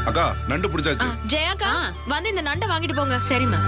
அக்கா நண்டு பிடிச்சாச்சு. ஜெயாக்கா வந்து இந்த நண்டை வாங்கிட்டு போங்க. சரிம்மா.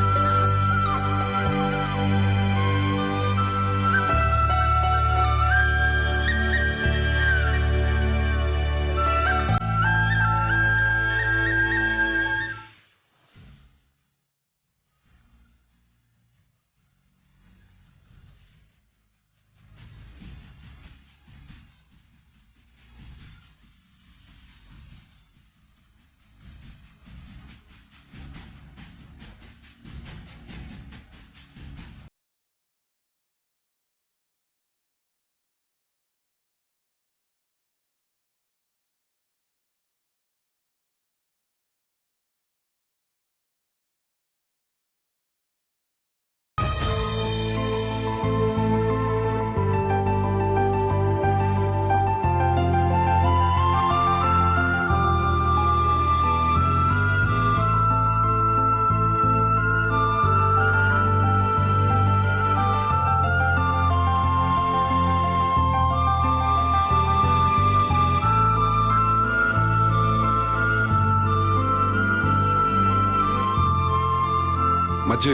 மச்சி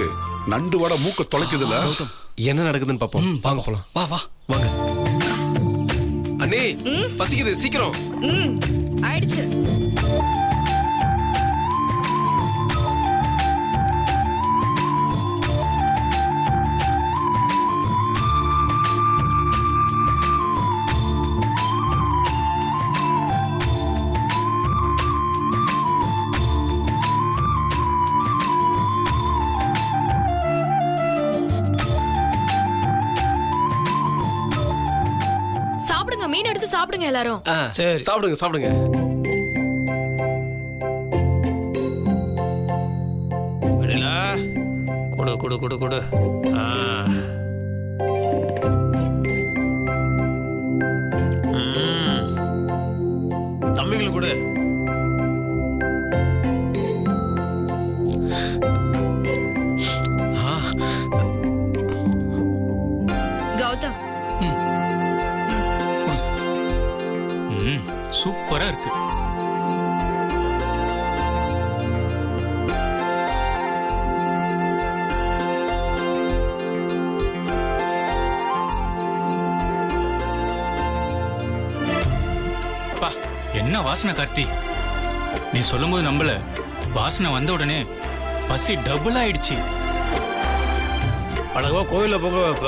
நண்டு வாட மூக்க தொலைக்குதுல. என்ன நடக்குதுன்னு பாப்போம். வாங்க போலாம். வா வா வாங்க. அண்ணே பசிக்குது, சீக்கிரம். ஆயிடுச்சு. மீன் எடுத்து சாப்பிடுங்க எல்லாரும். சரி சாப்பிடுங்க சாப்பிடுங்க. கொடு கொடு கொடு கொடு. தம்பிகள் கொடு. கௌதம் சூப்பரா இருக்கு. என்ன வாசனை கார்த்தி, நீ சொல்லும் போது நம்பல. வாசனை வந்த உடனே பசி டபுள் ஆயிடுச்சு. அழகா கோயில பொங்க வைப்ப,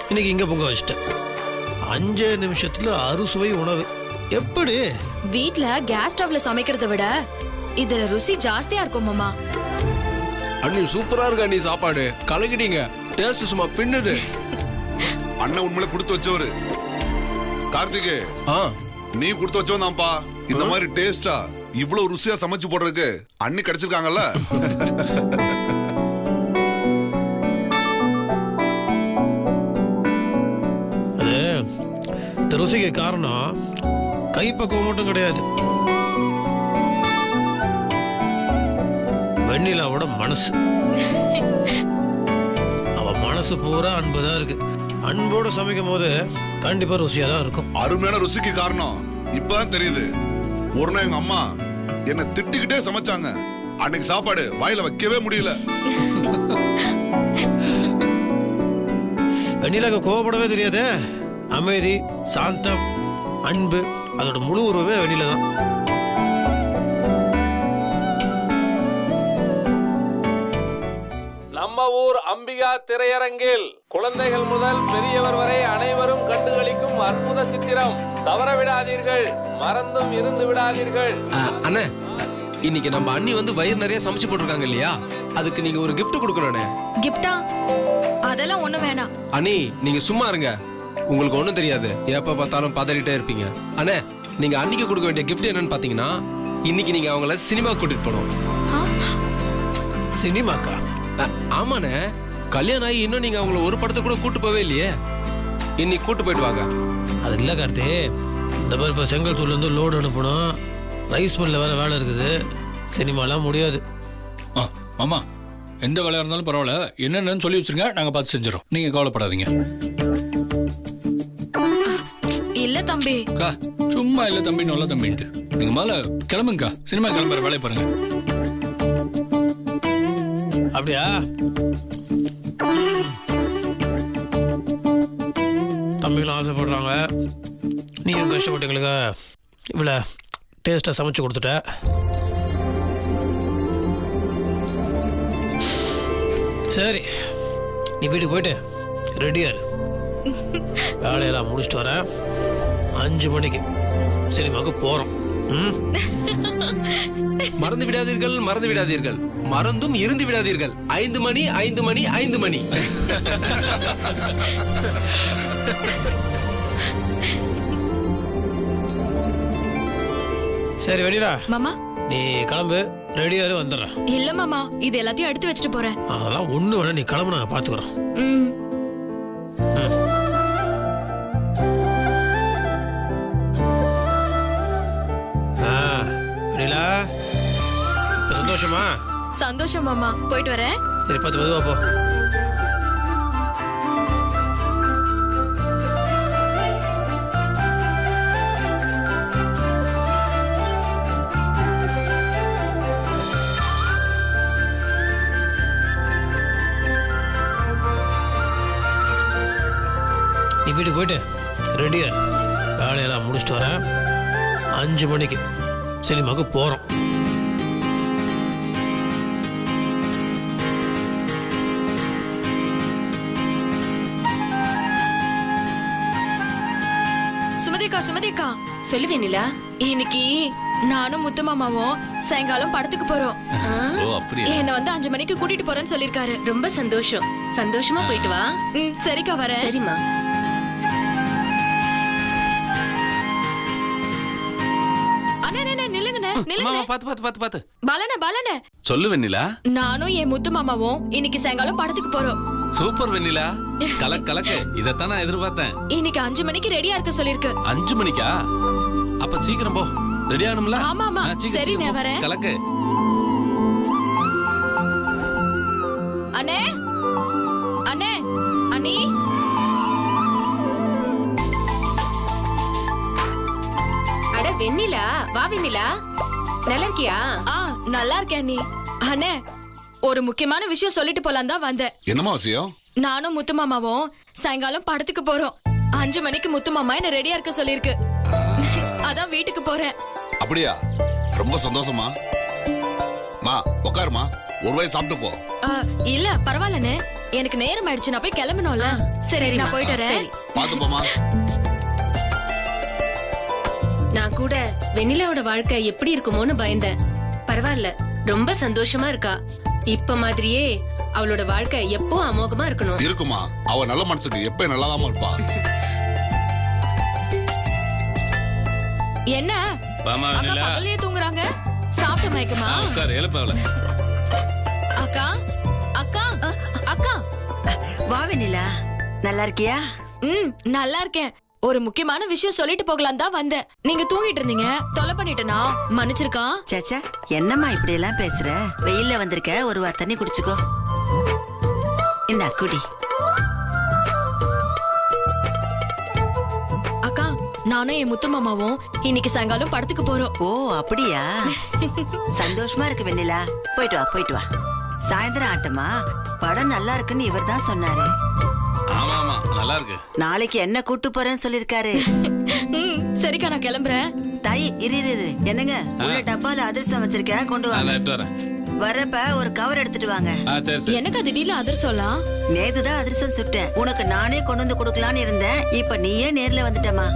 இன்னைக்கு இங்க பொங்க வச்சிட்டேன். 5 நிமிஷத்துல அறுசுவை உணவு. எப்படி வீட்ல கேஸ் ஸ்டவ்ல சமைக்கிறத விட இதுல ருசி ஜாஸ்தியா இருக்கும் மாமா. அண்ணி சூப்பரா இருக்கு அண்ணி, சாப்பாடு கலக்கிட்டீங்க. டேஸ்ட் சும்மா பின்னுது. அண்ணன் உண்மையில கொடுத்து வச்சவரு. கார்த்திகே நீ கொடுத்து வச்சவன்தான்ப்பா. இந்த மாதிரி டேஸ்டா இவ்வளவு ருசியா சமைச்சு போடுறதுக்கு அண்ணி கிடைச்சிருக்காங்கல்ல. அது இந்த ருசிக்கு காரணம் கைப்பக்குவம் மட்டும் கிடையாது, வெண்ணிலாவோட மனசு. அவ மனசு பூரா அன்புதான் இருக்கு. அன்போட சமைக்கும் போது கண்டிப்பா ருசியா தான் இருக்கும். அருமையான ருசிக்கு காரணம் இப்பதான் தெரியுது. ஒரு நாள் எங்க அம்மா என்ன திட்டிக்கிட்டே சமைச்சாங்க. அன்னைக்கு சாப்பாடு வாயில வைக்கவே முடியல. வெண்ணிலாக்கு கோவப்படவே தெரியாது. அமைதி, சாந்தம், அன்பு, அதோட முழு உருவமே வெண்ணில தான். நம்ம ஊர் அம்பிகா திரையரங்கில் குழந்தைகள் முதல் பெரியவர் வரை அனைவரும் கண்டுகளிக்கும் அற்புத சித்திரம். தவற விடாதீர்கள், மறந்தும் இருந்து விடாதீர்கள். அண்ணே, இன்னைக்கு நம்ம அண்ணி வந்து வயிறு நிறைய சமைச்சு போட்டிருக்காங்க இல்லையா, அதுக்கு நீங்க ஒரு கிஃப்ட் கொடுக்கணும்னே. கிஃப்டா? அதெல்லாம் ஒண்ணு வேணாம் அண்ணி. நீங்க சும்மா இருங்க, உங்களுக்கு ஒண்ணும் தெரியாது. எப்ப பார்த்தாலும் பதறிட்டே இருப்பீங்க. அண்ணே, நீங்க அன்னைக்கு கொடுக்க வேண்டிய கிஃப்ட் என்னன்னு பாத்தீங்கன்னா, இன்னைக்கு நீங்க அவங்கள சினிமா கூட்டிட்டு போகணும். சினிமாக்கா? ஆமாண்ணே, கல்யாணம் ஆகி இன்னும் நீங்க அவங்கள ஒரு படத்தை கூட கூட்டு போவே இல்லையே. இன்னைக்கு கூட்டு போயிட்டு வாங்க. அது இல்ல கார்த்தி, இந்த மாதிரி இப்ப செங்கல்சூர்ல இருந்து லோடு அனுப்பணும், ரைஸ் மில்ல வேற வேலை இருக்குது, சினிமாலாம் முடியாது. மாமா, எந்த வேலையா இருந்தாலும் பரவாயில்ல, என்னென்னு சொல்லி வச்சிருங்க, நாங்க பார்த்து செஞ்சிடறோம். நீங்க கவலைப்படாதீங்க. இல்ல தம்பி. அக்கா சும்மா இல்ல தம்பி நல்ல தம்பின்ட்டு நீங்க மேல கிளம்புங்கக்கா. சினிமா கிளம்புற வேலையை பாருங்க. அப்படியா? தம்பிகளும் ஆசைப்படுறாங்க, நீயும் கஷ்டப்பட்டுங்களுக்கு இவ்வளோ டேஸ்ட்டாக சமைச்சு கொடுத்துட்ட. சரி, நீ வீட்டுக்கு போயிட்டு ரெடியா இரு. வேலையெல்லாம் முடிச்சுட்டு வரேன். 5 மணிக்கு சினிமாவுக்கு போகிறோம். மறந்து விடாதீர்கள், மறந்து விடாதீர்கள், மறந்தும் இருந்து விடாதீர்கள். 5 மணி 5 மணி 5 மணி. சரி வெண்ணிலா, மாமா நீ கிளம்பு, ரெடியாரு வந்துடுறேன். இல்ல மாமா, இது எல்லாத்தையும் எடுத்து வச்சுட்டு போறேன். அதெல்லாம் ஒண்ணு வேணா, நீ கிளம்பு, நான் பாத்துக்கிறோம். ம். வெண்ணிலா, இப்ப சந்தோஷமா? சந்தோஷம் மாமா, போயிட்டு வரேன். சரி, பார்த்து மெதுவா போ. நீ வீட்டுக்கு போயிட்டு ரெடியா இரு. வேலையெல்லாம் முடிச்சுட்டு வரேன். 5 மணிக்கு சினிமாவுக்கு போகிறோம். சுமதிக்கா, சுமதிக்கா, சொல்லுவேனிலா? இன்னைக்கு நானும் முத்து மாமாவும் சாயங்காலம் படத்துக்கு போறோம். என்ன வந்து 5 மணிக்கு கூட்டிட்டு போறேன்னு சொல்லிருக்காரு. ரொம்ப சந்தோஷம். சந்தோஷமா போயிட்டு வா. சரிக்கா, வரேன். சரிம்மா. பாத்து பாலன சொல்லு வெண்ணிலா. நானும் என் முத்து மாமாவும் இன்னைக்கு சாயங்காலம் படத்துக்கு போறோம். சூப்பர் வெண்ணிலா, கலக்கு. இதத்தான் நான் எதிர்பார்த்தேன். இன்னைக்கு 5 மணிக்கு ரெடியா இருக்க சொல்லிருக்கு. 5 மணிக்கா? அப்ப சீக்கிரம் போ, ரெடி ஆகணும்ல. ஆமா. சரி, நான் வரேன். கலக்கு. அண்ணே, அண்ணே, அண்ணி. அட வெண்ணிலா, வா வெண்ணிலா. நல்லா இருக்கியா? நல்லா இருக்கேன் அண்ணி. அண்ணே, ஒரு முக்கியமான விஷயம் சொல்லிட்டு போலாம் தான் வந்தேன். என்னமா விஷயம்? நானும் முத்து மாமாவும் சாயங்காலம் படத்துக்கு போறோம். 5 மணிக்கு முத்து மாமா என்ன ரெடியா இருக்க சொல்லிருக்கு. அதான் வீட்டுக்கு போறேன். அப்படியா? ரொம்ப சந்தோஷமா. மா உட்காருமா, ஒரு வாய் சாப்பிட்டு போ. இல்ல பரவாயில்லண்ணே, எனக்கு நேரம் ஆயிடுச்சு, நான் போய் கிளம்பணும்ல. சரி, நான் போயிட்டு வரேன். பாத்து போமா. நான் கூட வெண்ணிலாவோட வாழ்க்கை எப்படி இருக்குமோன்னு பயந்தேன். பரவாயில்ல, ரொம்ப சந்தோஷமா இருக்கா. இப்ப மாதிரியே அவளோட வாழ்க்கை எப்போ அமோகமா இருக்கணும். இருக்குமா, அவ நல்ல மனசுக்கு எப்ப நல்லாதாம இருப்பா. என்ன அக்கா பகல்லையே தூங்குறாங்க? சாப்பிட்டு மயக்கமா? அக்கா, அக்கா, அக்கா. வா வெண்ணிலா, நல்லா இருக்கியா? நல்லா இருக்கேன். ஒரு முக்கியமான விஷயம் சொல்லிட்டு போகலாம் தான் வந்தேன். நீங்க தூங்கிட்டு இருந்தீங்க, தொலை பண்ணிட்டேனா? மன்னிச்சிருக்கா? சேச்சா, என்னம்மா இப்படி எல்லாம் பேசுற? வெயில்ல வந்திருக்க, ஒரு வா தண்ணி குடிச்சுக்கோ. இந்த குடி. அக்கா, நானும் என் முத்து மாமாவும் இன்னைக்கு சாயங்காலம் படத்துக்கு போறோம். ஓ அப்படியா? சந்தோஷமா இருக்கு வெண்ணிலா. போயிட்டு வா, போயிட்டு வா. சாயந்தரம் ஆட்டமா? படம் நல்லா இருக்குன்னு இவர் தான் சொன்னாரு. ஆமா, நல்லா இருக்கு. நாளைக்கு என்ன கூட்டு போறேன்னு சொல்லிருக்காரு. சரிக்கா, நான் கிளம்புறேன். தாய் இரு. என்னங்க, உள்ள டப்பால அதிரசம் வச்சிருக்கேன், கொண்டு வாங்க. வரப்ப ஒரு கவர் எடுத்துட்டு வாங்க. எனக்கு திடீர்னு அதிரசம்லாம்? நேத்துதான் அதிரசம் சுட்டேன், உனக்கு நானே கொண்டு வந்து கொடுக்கலான்னு இருந்தேன். இப்ப நீயே நேர்ல வந்துட்டமா.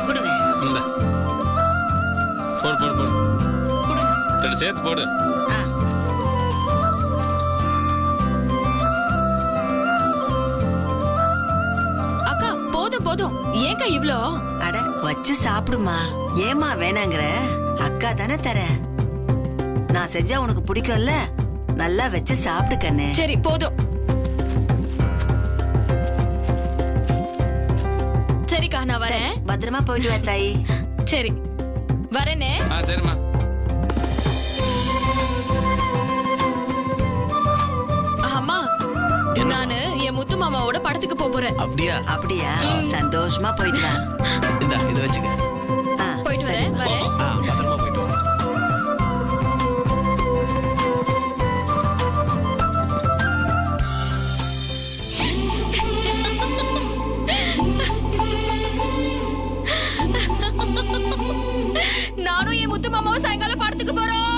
கொடுங்க. சேர்த்து போடு. அக்கா, போதும். ஏக்கா இவ்ளோ? அட வச்சு சாப்பிடுமா. ஏமா வேணாங்கிற? அக்கா தானே தர. நான் செஞ்சா உனக்கு பிடிக்கும்ல, நல்லா வச்சு சாப்பிடு கண்ணு. சரி, போதும். சரிக்கா, நான் வரேன். பத்திரமா போயிட்டு வா தாயி. சரி, வரேனே. சரிம்மா. நானு என் முத்து மாமாவோட படத்துக்கு போறேன். அப்படியா? அப்படியா? சந்தோஷமா போயிட்டு வா. இந்த இத வச்சுக்க. போயிட்டு வரேன். பத்திரமா போயிட்டு வா. நானும் என் முத்து மாமாவும் சாயங்காலம் படத்துக்கு போறோம்.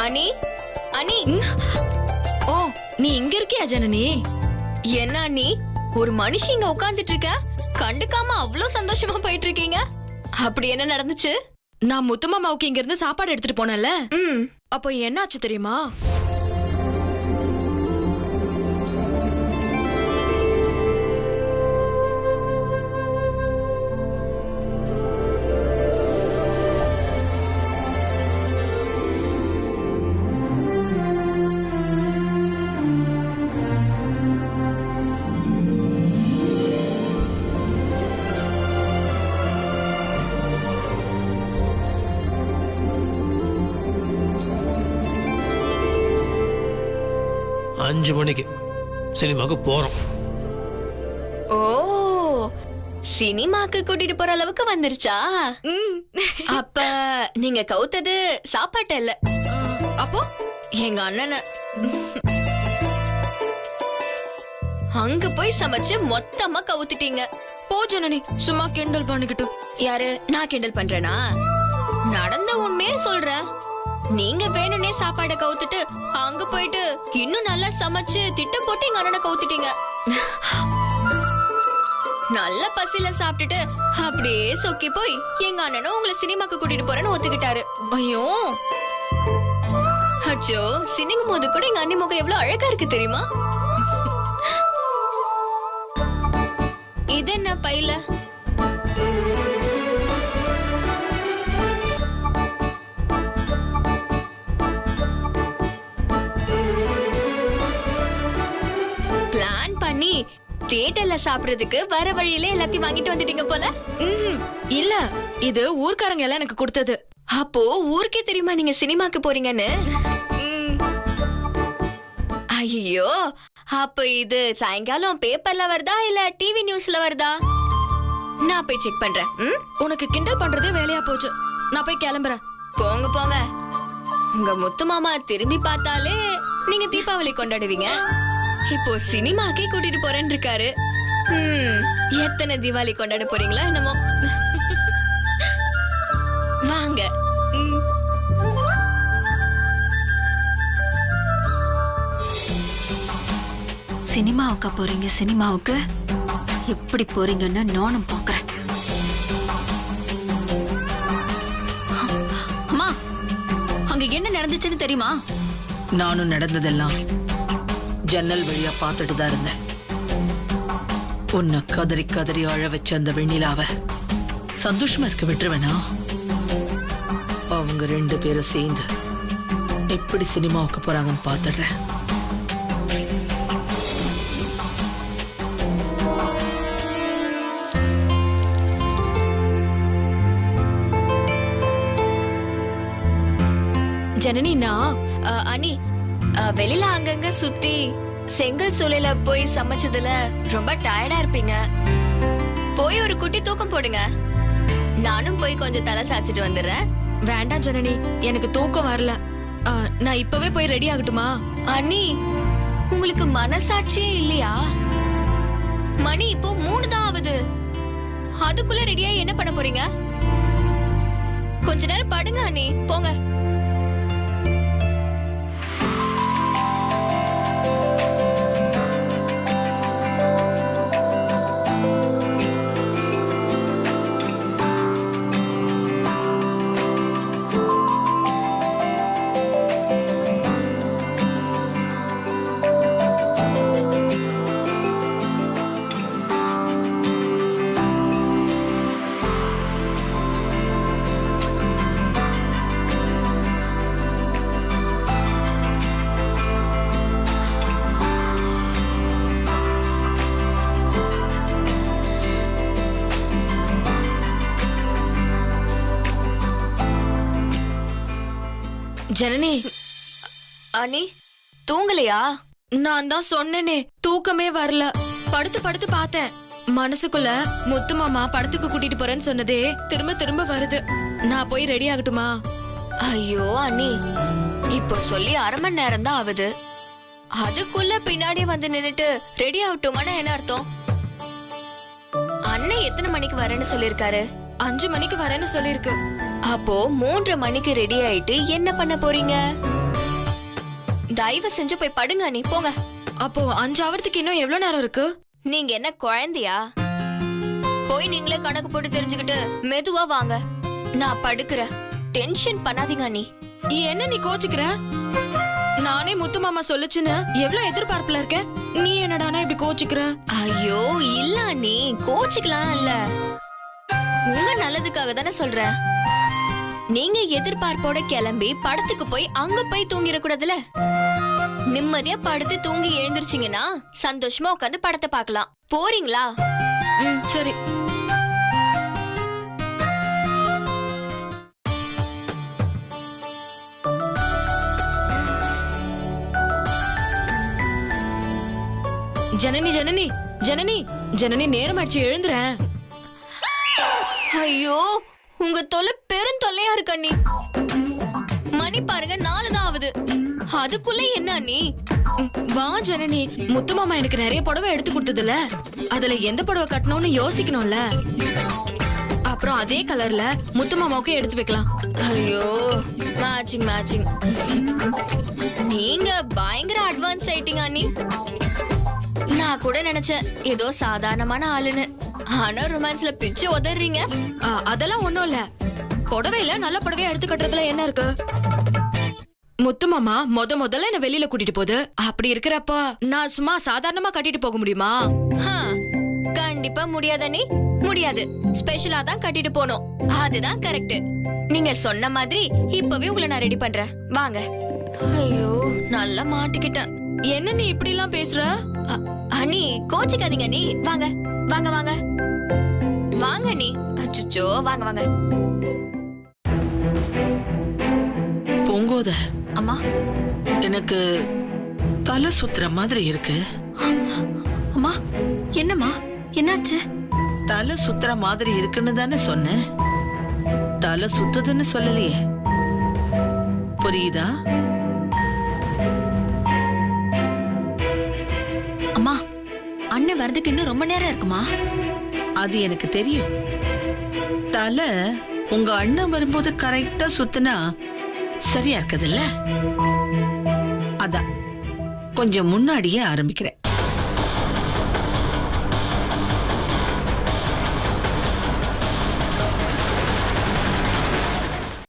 அனி அனி ஓ, நீ இங்க இருக்கியா ஜனனி? என்ன அண்ணி, ஒரு மனுஷன் இங்க உட்கார்ந்துட்டு இருக்க, கண்டுக்காம அவ்வளவு சந்தோஷமா போயிட்டு இருக்கீங்க. அப்படி என்ன நடந்துச்சு? நான் முத்து மாமாவுக்கு இங்க இருந்து சாப்பாடு எடுத்துட்டு போனேன்ல, ம், அப்போ என்ன ஆச்சு தெரியுமா? அஞ்சு மணிக்கு சினிமாவுக்கு போறோம். ஓ, சினிமாக்கு கூட்டிட்டு போற அளவுக்கு வந்துருச்சா? அப்ப நீங்க கவுத்தது சாப்பாட்டு இல்ல, அப்போ எங்க அண்ணன அங்க போய் சமைச்சு மொத்தமா கவுத்துட்டீங்க. போ ஜனனி, சும்மா கிண்டல் பண்ணிக்கிட்டு. யாரு? நான் கிண்டல் பண்றேனா? நடந்த உண்மையே சொல்றேன். நீங்க வேணும்னே சாப்பாடை கவுத்துட்டு அங்க போயிட்டு இன்னும் நல்லா சமைச்சு திட்டம் போட்டு எங்க அண்ணனை கவுத்துட்டீங்க. நல்ல பசியில சாப்பிட்டுட்டு அப்படியே சொக்கி போய் எங்க அண்ணனும் உங்களை சினிமாக்கு கூட்டிட்டு போறேன்னு ஒத்துக்கிட்டாரு. ஐயோ அச்சோ, சினிங்கும் போது கூட எங்க அண்ணி முகம் எவ்வளவு அழகா இருக்கு தெரியுமா? இது என்ன பையில? பிளான் பண்ணி தியேட்டர்ல சாப்பிடுறதுக்கு வர வழியில எல்லாத்தையும் வாங்கிட்டு வந்துட்டீங்க போல. இல்ல, இது ஊர்க்காரங்க எல்லாம் எனக்கு கொடுத்தது. அப்போ ஊருக்கே தெரியுமா நீங்க சினிமாக்கு போறீங்கன்னு? ஐயோ, அப்ப இது சாயங்காலம் பேப்பர்ல வருதா இல்ல டிவி நியூஸ்ல வருதா? நான் போய் செக் பண்றேன். உனக்கு கிண்டல் பண்றதே வேலையா போச்சு. நான் போய் கிளம்புறேன். போங்க போங்க. உங்க முத்து மாமா திரும்பி பார்த்தாலே நீங்க தீபாவளி கொண்டாடுவீங்க. இப்போ சினிமாக்கே கூட்டிட்டு போறேன்னு இருக்காரு. எத்தனை தீபாவளி கொண்டாட போறீங்களா என்னமோ. வாங்க. சினிமாவுக்கா போறீங்க? சினிமாவுக்கு எப்படி போறீங்கன்னு நானும் பாக்குறேன். அம்மா, அங்க என்ன நடந்துச்சுன்னு தெரியுமா? நானும் நடந்ததெல்லாம் ஜன்னல் வழியா பார்த்துட்டு தான் இருந்தேன். உன்னை கதறி கதறி அழ வச்ச அந்த வெண்ணிலாவ சந்தோஷமா இருக்க விட்டுருவேனா? அவங்க ரெண்டு பேரும் சேர்ந்து எப்படி சினிமாவுக்கு போறாங்கன்னு பார்த்துடுறேன். ஜனனி, நான் அனி வெளியில அங்கங்க சுத்தி செங்கல் சூளையில போய் சமைச்சதுல ரொம்ப டயர்டா இருப்பீங்க. போய் ஒரு குட்டி தூக்கம் போடுங்க. நானும் போய் கொஞ்சம் தலை சாச்சிட்டு வந்துடுறேன். வேண்டாம் ஜனனி, எனக்கு தூக்கம் வரல. நான் இப்பவே போய் ரெடி ஆகட்டுமா? அண்ணி, உங்களுக்கு மனசாட்சியே இல்லையா? மணி இப்போ 3 தான் ஆகுது. அதுக்குள்ள ரெடியா என்ன பண்ண போறீங்க? கொஞ்ச நேரம் படுங்க அண்ணி, போங்க. ஜனனி அனி தூங்கலையா? நான் தான் சொன்னேனே தூக்கமே வரல. படுத்து படுத்து பார்த்தேன். மனசுக்குள்ள முத்து மாமா படத்துக்கு கூட்டிட்டு போறேன்னு சொன்னதே திரும்ப திரும்ப வருது. நான் போய் ரெடி ஆகட்டுமா? ஐயோ அனி, இப்போ சொல்லி 1/2 மணி நேரம் தான் ஆகுது. அதுக்குள்ள பின்னாடி வந்து நின்னுட்டு ரெடி ஆகட்டுமானா என்ன அர்த்தம்? அண்ணன் எத்தனை மணிக்கு வரேன்னு சொல்லிருக்காரு? 5 மணிக்கு வரேன்னு சொல்லிருக்கு. அப்போ 3:30 மணிக்கு ரெடி ஆயிட்டு என்ன பண்ண போறீங்க? தயவு செஞ்சு போய் படுங்க அனி, போங்க. அப்போ 5 ஆவறதுக்கு இன்னும் எவ்வளவு நேரம் இருக்கு? நீங்க என்ன குழந்தையா? போய் நீங்களே கணக்கு போட்டு தெரிஞ்சுக்கிட்டு மெதுவா வாங்க. நான் படுக்கிறேன். டென்ஷன் பண்ணாதீங்க அண்ணி. என்ன நீ கோச்சுக்கிற? நானே முத்து மாமா சொல்லுச்சுன்னு எவ்வளவு எதிர்பார்ப்புல இருக்க. நீ என்னடானா இப்படி கோச்சுக்கிற? ஐயோ இல்ல அண்ணி, கோச்சுக்கலாம் இல்ல. உங்க நல்லதுக்காக தானே சொல்றேன். நீங்க எதிர்பார்ப்போட கிளம்பி படத்துக்கு போய் அங்க போய் தூங்கிடக்கூடாதுல. நிம்மதியா படுத்து தூங்கி எழுந்திருச்சீங்கன்னா சந்தோஷமா உட்காந்து படத்தை பார்க்கலாம். போறீங்களா? சரி. ஜனனி ஜனனி ஜனனி ஜனனி, நேரமாச்சு, எழுந்துறேன். ஐயோ உங்க தொல்லை பெரும் தொல்லையா இருக்கு அண்ணி. மணி பாருங்க 4 தான் ஆகுது. அதுக்குள்ள என்ன அண்ணி? வா ஜனனி, முத்து மாமா எனக்கு நிறைய புடவை எடுத்து கொடுத்ததுல, அதுல எந்த புடவை கட்டணும்னு யோசிக்கணும்ல. அப்புறம் அதே கலர்ல முத்து மாமாவுக்கு எடுத்து வைக்கலாம். ஐயோ மேட்சிங் மேட்சிங். நீங்க பயங்கர அட்வான்ஸ் ஆயிட்டீங்க அண்ணி. நான் கூட நினைச்சேன் ஏதோ சாதாரணமான ஆளுன்னு. ஆனா ரொமான்ஸ்ல பிச்சு உதறீங்க. அதெல்லாம் ஒண்ணும் இல்ல. புடவையில நல்ல புடவையா எடுத்து கட்டுறதுல என்ன இருக்கு? முத்து மாமா முதல்ல என்ன வெளியில கூட்டிட்டு போகுது. அப்படி இருக்கிறப்ப நான் சும்மா சாதாரணமா கட்டிட்டு போக முடியுமா? கண்டிப்பா முடியாது அண்ணி, முடியாது. ஸ்பெஷலா தான் கட்டிட்டு போனோம். அதுதான் கரெக்ட். நீங்க சொன்ன மாதிரி இப்பவே உங்களை நான் ரெடி பண்றேன். வாங்க. ஐயோ நல்லா மாட்டிக்கிட்டேன். என்ன நீ இப்படி எல்லாம் பேசுற? அண்ணி கோச்சிக்காதீங்க அண்ணி. வாங்க வாங்க வாங்க வாங்க அண்ணி. அச்சோ வாங்க வாங்க. பொங்கோத அம்மா, எனக்கு தலை சுத்துற மாதிரி இருக்கு. அம்மா என்னம்மா, என்னாச்சு? தலை சுத்துற மாதிரி இருக்குன்னு தானே சொன்னேன். தலை சுத்துதுன்னு சொல்லலையே. புரியுதா? அம்மா, அண்ணன் வரதுக்கு இன்னும் ரொம்ப நேரம் இருக்குமா? அது எனக்கு தெரியும். தலை உங்க அண்ணன் வரும்போது கரெக்டா சுத்துனா சரியா இருக்குதுல்ல? அதான் கொஞ்சம் முன்னாடியே ஆரம்பிக்கிறேன்.